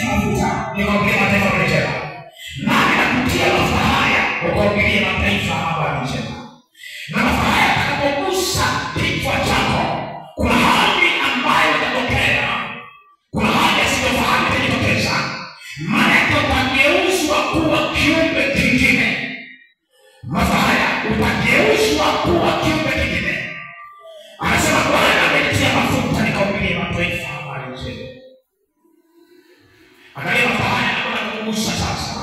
mafuta nikahubirie mataifa habari njema. Nami nakutia mafuta haya ukahubirie mataifa habari njema. Na mafuta haya yatakapogusa kichwa chako, kuna hali ambayo itatokea. Kuna hali asiyofahamu itajitokeza. Maana utageuzwa kuwa kiumbe kingine. Mafuta haya utageuzwa kuwa kiumbe kingine. Anasema Bwana amenitia mafuta nikahubirie mataifa habari njema. Angalia mafuta haya yanakwenda kugusa sasa.